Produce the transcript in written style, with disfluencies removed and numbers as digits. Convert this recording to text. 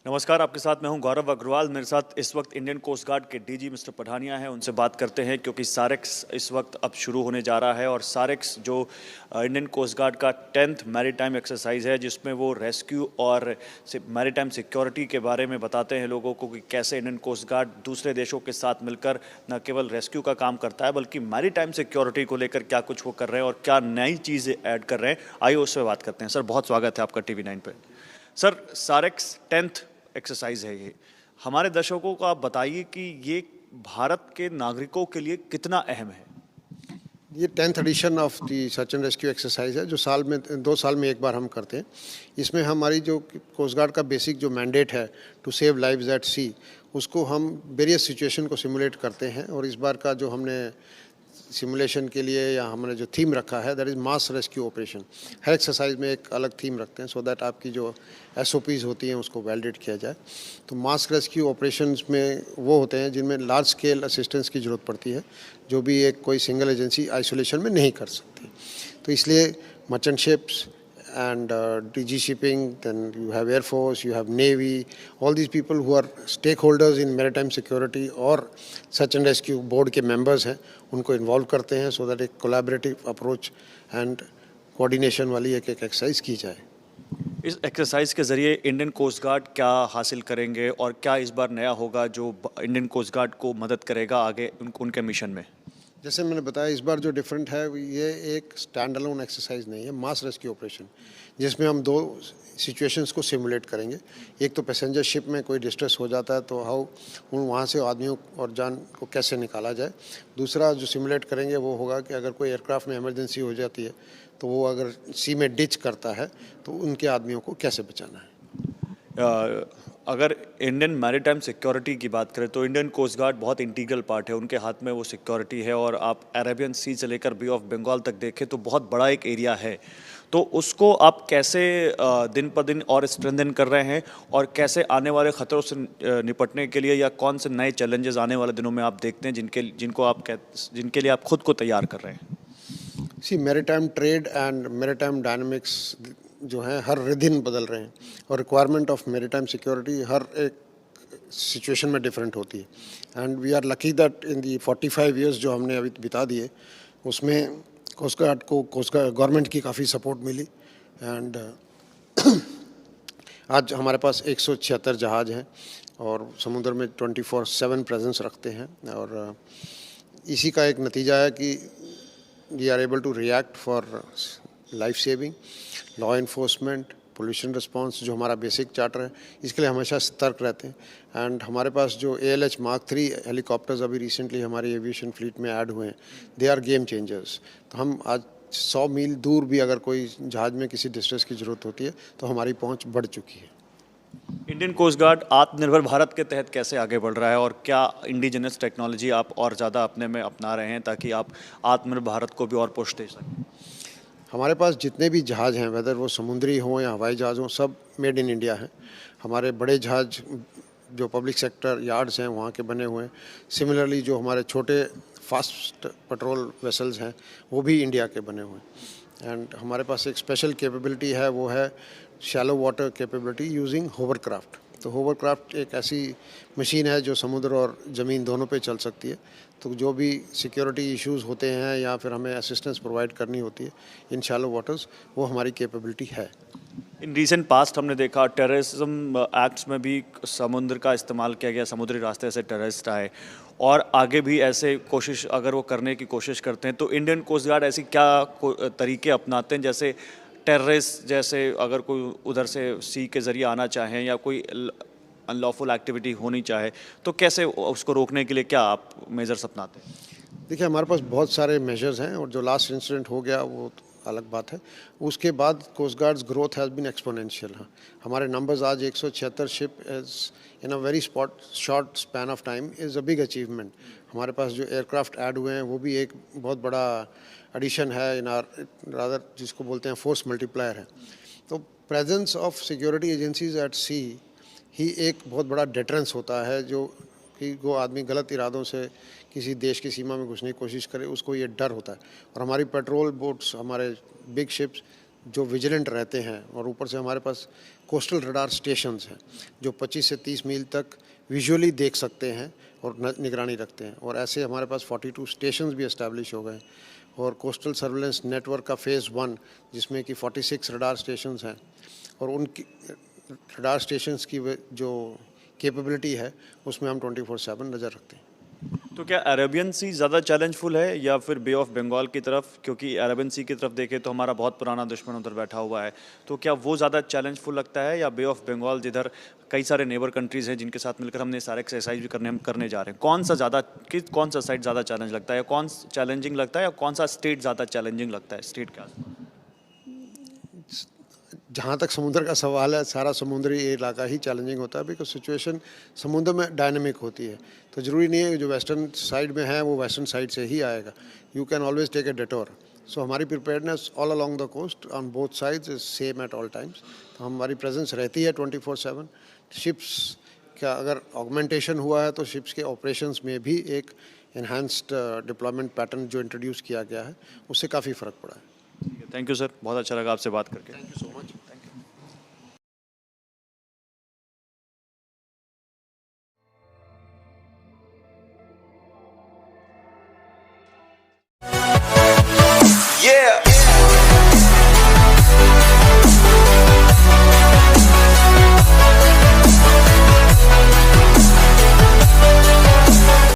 नमस्कार, आपके साथ मैं हूं गौरव अग्रवाल। मेरे साथ इस वक्त इंडियन कोस्ट गार्ड के डीजी मिस्टर पठानिया हैं। उनसे बात करते हैं क्योंकि सारेक्स इस वक्त अब शुरू होने जा रहा है और सारेक्स जो इंडियन कोस्ट गार्ड का 10th मैरीटाइम एक्सरसाइज है, जिसमें वो रेस्क्यू और मैरीटाइम सिक्योरिटी के बारे में बताते हैं लोगों को कि कैसे इंडियन कोस्ट गार्ड दूसरे देशों के साथ मिलकर न केवल रेस्क्यू का काम करता है बल्कि मैरीटाइम सिक्योरिटी को लेकर क्या कुछ वो कर रहे हैं और क्या नई चीज़ें ऐड कर रहे हैं। आइए उससे बात करते हैं। सर, बहुत स्वागत है आपका TV9 पे। सर, सारेक्स 10th एक्सरसाइज है ये। हमारे दर्शकों को आप बताइए कि ये भारत के नागरिकों के लिए कितना अहम है। ये 10th edition of the search and rescue exercise है जो साल में 2 साल में एक बार हम करते हैं। इसमें हमारी जो कोस्ट गार्ड का बेसिक जो मैंडेट है टू सेव लाइव्स एट सी, उसको हम वेरियस सिचुएशन को सिमुलेट करते हैं। और इस बार का जो हमने सिमुलेशन के लिए या हमने जो थीम रखा है that is mass rescue operation. Her exercise में एक अलग थीम रखते हैं सो दैट आपकी जो SOPs होती हैं उसको वैलिडेट किया जाए। तो मास रेस्क्यू ऑपरेशंस में वो होते हैं जिनमें लार्ज स्केल असिस्टेंस की ज़रूरत पड़ती है, जो भी एक कोई सिंगल एजेंसी आइसोलेशन में नहीं कर सकती। तो इसलिए merchant ships and DG Shipping, then you have Air Force, you have Navy, all these people who are stakeholders in maritime security और search and rescue board के members हैं, उनको involve करते हैं so that एक collaborative approach and coordination वाली एक exercise की जाए। इस एक्सरसाइज के जरिए इंडियन कोस्ट गार्ड क्या हासिल करेंगे और क्या इस बार नया होगा जो इंडियन कोस्ट गार्ड को मदद करेगा आगे उनके मिशन में? जैसे मैंने बताया, इस बार जो डिफरेंट है ये एक स्टैंड अलोन एक्सरसाइज नहीं है, मास रेस्क्यू ऑपरेशन, जिसमें हम 2 सिचुएशंस को सिमुलेट करेंगे। एक तो पैसेंजर शिप में कोई डिस्ट्रेस हो जाता है तो हाउ वहाँ से आदमियों और जान को कैसे निकाला जाए। दूसरा जो सिमुलेट करेंगे वो होगा कि अगर कोई एयरक्राफ्ट में इमरजेंसी हो जाती है तो वो अगर सी में डिच करता है तो उनके आदमियों को कैसे बचाना है। अगर इंडियन मैरीटाइम सिक्योरिटी की बात करें तो इंडियन कोस्ट गार्ड बहुत इंटीग्रल पार्ट है, उनके हाथ में वो सिक्योरिटी है। और आप अरेबियन सी से लेकर बे ऑफ बंगाल तक देखें तो बहुत बड़ा एक एरिया है। तो उसको आप कैसे दिन पर दिन और स्ट्रेंथन कर रहे हैं और कैसे आने वाले ख़तरों से निपटने के लिए या कौन से नए चैलेंजेस आने वाले दिनों में आप देखते हैं जिनके लिए आप खुद को तैयार कर रहे हैं? Sea, maritime trade and maritime dynamics जो हैं हर दिन बदल रहे हैं और रिक्वायरमेंट ऑफ मैरीटाइम सिक्योरिटी हर एक सिचुएशन में डिफरेंट होती है। And we are lucky that in the 45 years जो हमने अभी बिता दिए उसमें कोस्ट गार्ड को गवर्नमेंट की काफ़ी सपोर्ट मिली। एंड आज हमारे पास 176 जहाज़ हैं और समुद्र में 24/7 प्रेजेंस रखते हैं। और इसी का एक नतीजा है कि we are able to react for life saving, law enforcement, pollution response, जो हमारा बेसिक चार्टर है, इसके लिए हमेशा सतर्क रहते हैं। एंड हमारे पास जो ALH Mark 3 हेलीकॉप्टर्स अभी रिसेंटली हमारी एविएशन फ्लीट में ऐड हुए हैं, दे आर गेम चेंजर्स। तो हम आज 100 मील दूर भी अगर कोई जहाज़ में किसी डिस्ट्रेस की ज़रूरत होती है तो हमारी पहुंच बढ़ चुकी है। इंडियन कोस्ट गार्ड आत्मनिर्भर भारत के तहत कैसे आगे बढ़ रहा है और क्या इंडिजिनस टेक्नोलॉजी आप और ज़्यादा अपने में अपना रहे हैं ताकि आप आत्मनिर्भर भारत को भी और पुश दे सकें? हमारे पास जितने भी जहाज़ हैं, वेदर वो समुद्री हों या हवाई जहाज़ हों, सब मेड इन इंडिया हैं। हमारे बड़े जहाज़ जो पब्लिक सेक्टर यार्ड्स हैं वहाँ के बने हुए हैं। सिमिलरली जो हमारे छोटे फास्ट पेट्रोल वेसल्स हैं वो भी इंडिया के बने हुए हैं। एंड हमारे पास एक स्पेशल कैपेबिलिटी है, वो है shallow water capability using hovercraft. तो होवरक्राफ्ट एक ऐसी मशीन है जो समुद्र और ज़मीन दोनों पे चल सकती है। तो जो भी सिक्योरिटी इश्यूज़ होते हैं या फिर हमें असिस्टेंस प्रोवाइड करनी होती है इन शैलो वाटर्स, वो हमारी कैपेबिलिटी है। इन रीसेंट पास्ट हमने देखा टेररिज्म एक्ट्स में भी समुद्र का इस्तेमाल किया गया, समुद्री रास्ते से टेररिस्ट आए और आगे भी ऐसे कोशिश अगर वो करने की कोशिश करते हैं तो इंडियन कोस्ट गार्ड ऐसी क्या तरीके अपनाते हैं, जैसे टेररिस्ट जैसे अगर कोई उधर से सी के ज़रिए आना चाहें या कोई अनलॉफुल एक्टिविटी होनी चाहे तो कैसे उसको रोकने के लिए क्या आप मेजर्स अपनाते हैं? देखिए, हमारे पास बहुत सारे मेजर्स हैं और जो लास्ट इंसिडेंट हो गया वो तो अलग बात है। उसके बाद coast guard's growth has been exponential. हाँ, हमारे नंबर्स आज 176 ship is in a very short span of time is a big achievement. हमारे पास जो एयरक्राफ्ट ऐड हुए हैं वो भी एक बहुत बड़ा एडिशन है इन आर रादर, जिसको बोलते हैं फोर्स मल्टीप्लायर है। तो presence of security agencies at sea ही एक बहुत बड़ा डिटरेंस होता है, जो कि वो आदमी गलत इरादों से किसी देश की सीमा में घुसने की कोशिश करे उसको ये डर होता है। और हमारी पेट्रोल बोट्स, हमारे बिग शिप्स, जो विजिलेंट रहते हैं, और ऊपर से हमारे पास कोस्टल रडार स्टेशंस हैं जो 25 से 30 मील तक विजुअली देख सकते हैं और निगरानी रखते हैं। और ऐसे हमारे पास 42 स्टेशंस भी इस्टेब्लिश हो गए और कोस्टल सर्वेलेंस नेटवर्क का फ़ेज़ 1 जिसमें कि 46 रडार स्टेशंस हैं और उनकी रडार स्टेशंस की जो कैपेबिलिटी है उसमें हम 24/7 नज़र रखते हैं। तो क्या अरेबियन सी ज़्यादा चैलेंजफुल है या फिर बे ऑफ बंगाल की तरफ? क्योंकि अरेबियन सी की तरफ देखें तो हमारा बहुत पुराना दुश्मन उधर बैठा हुआ है, तो क्या वो ज़्यादा चैलेंजफुल लगता है या बे ऑफ बंगाल जिधर कई सारे नेबर कंट्रीज़ हैं जिनके साथ मिलकर हमने सारे एक्सरसाइज भी करने जा रहे हैं? कौन सा साइड ज़्यादा चैलेंज लगता है या कौन चैलेंजिंग लगता है या कौन सा स्टेट ज़्यादा चैलेंजिंग लगता है? स्टेट क्या? जहाँ तक समुद्र का सवाल है, सारा समुद्री इलाका ही चैलेंजिंग होता है बिकॉज सिचुएशन समुद्र में डायनामिक होती है। तो ज़रूरी नहीं है कि जो वेस्टर्न साइड में है वो वेस्टर्न साइड से ही आएगा। You can always take a detour. So हमारी preparedness all along the coast on both sides is same at all times. तो हमारी प्रेजेंस रहती है 24/7। शिप्स का अगर ऑगमेंटेशन हुआ है तो शिप्स के ऑपरेशंस में भी एक इन्हांस्ड डिप्लॉयमेंट पैटर्न जो इंट्रोड्यूस किया गया है उससे काफ़ी फ़र्क पड़ा है। थैंक यू सर, बहुत अच्छा लगा आपसे बात करके। Thank you so much. Yeah.